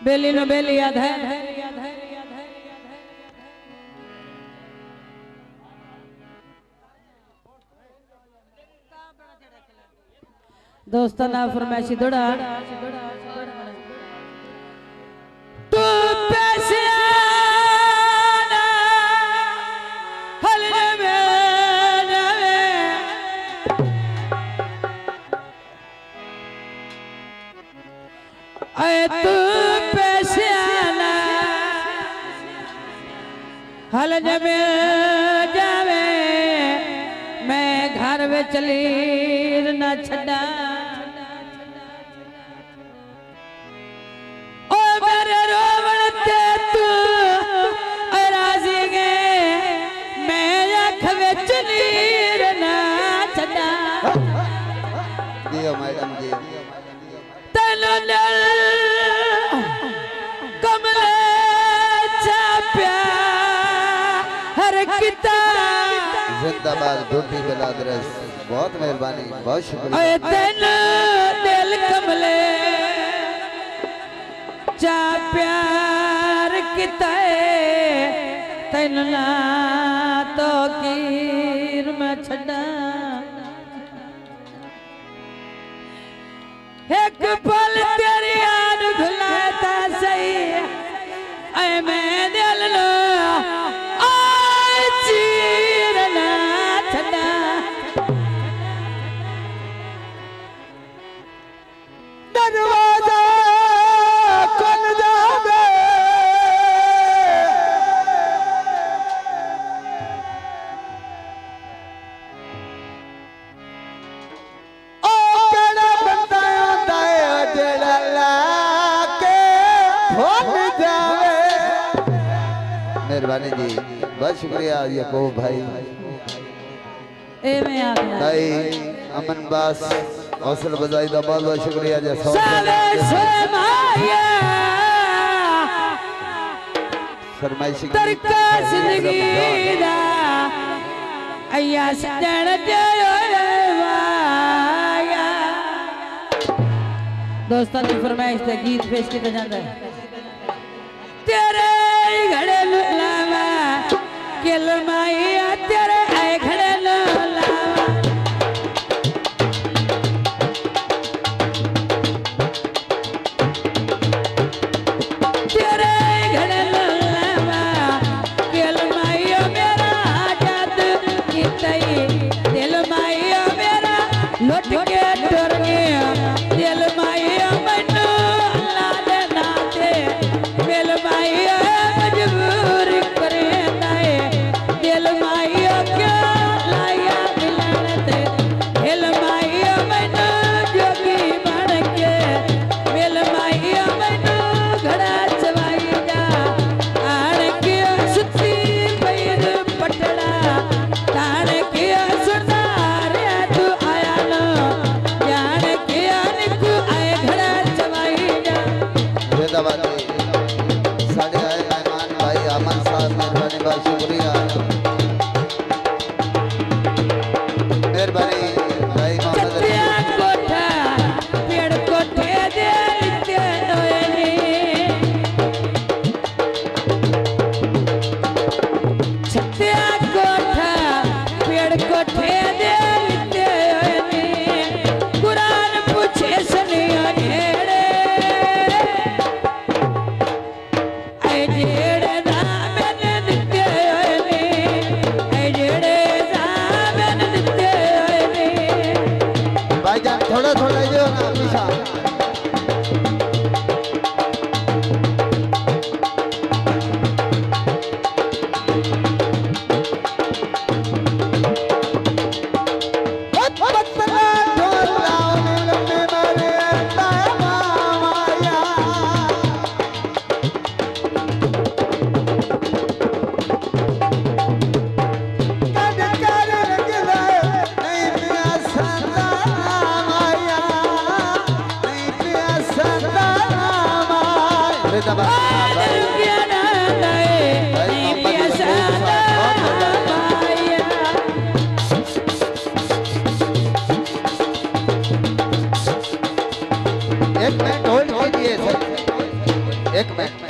बेली no बेली याद है। दोस्तों ना फरमाइशी दौड़ा तू पैसे तू पैसे हल जमे जावे मैं घर में चली न छड़ा ओ मेरे रोवण ते तू राजी गे मैं अख में चली न छड़ा जियो मैडम जियो तेनो नल कमले चाप्या हर किता जिंदाबाद ढूंढी बिलादरस बहुत मेहरबानी बहुत शुक्रिया तेनो दिल कमले चा प्यार किता तेन ना तो कीर में छड़ा एक पल तेरी याद भुलाता सही ऐ मैं दिल लो आ चीर ना छड़ा दरवाजा खुल जावे ओ केड़ा बंदा आंदा है जेड़ा लाके भूल जावे मेहरबानी जी बहुत शुक्रिया याकूब भाई ए मैं आ गया भाई अमन बास हौसल बजाई दा बहुत बहुत शुक्रिया जी साले से माया फरमाइशी तरका जिंदगी दा अया सजण वाया दोस्तों की फरमाइश ते गीत पेश किया जाता है तेरे घड़े लावा किल माया तेरे आए घड़े लावा तेरे घड़े लावा किल माया मेरा जाद कितई दिल माया मेरा लुट के टुर गया दिल माया मैनू अल्लाह दे नाते दिल माया मजबूर करे ताए दिल माया क्या लाया मिलन ते दिल माया मैनू जोगी बन के दिल माया मैनू घड़ा चवाई जा आण के सुती पैर पटड़ा ताण के सुधार तू आया न जान के निकू आए घड़ा चवाई जा जिंदाबाद साढ़े आए मेहमान भाई अमन साहब मेहरबानी बहुत शुक्रिया मेहरबानी भाई मोहम्मद छत्तिया कोठा पेड़ कोठे दे लिते नोएनी छत्तिया कोठा पेड़ कोठे दे लिते नोएनी कुरान पूछे सनिया ढेड़े ऐ जेड़े नाम ने दिते नोएनी ऐ जेड़े नाम ने दिते नोएनी भाईजान थोड़ा थोड़ा जो ना पीछा एक मिनट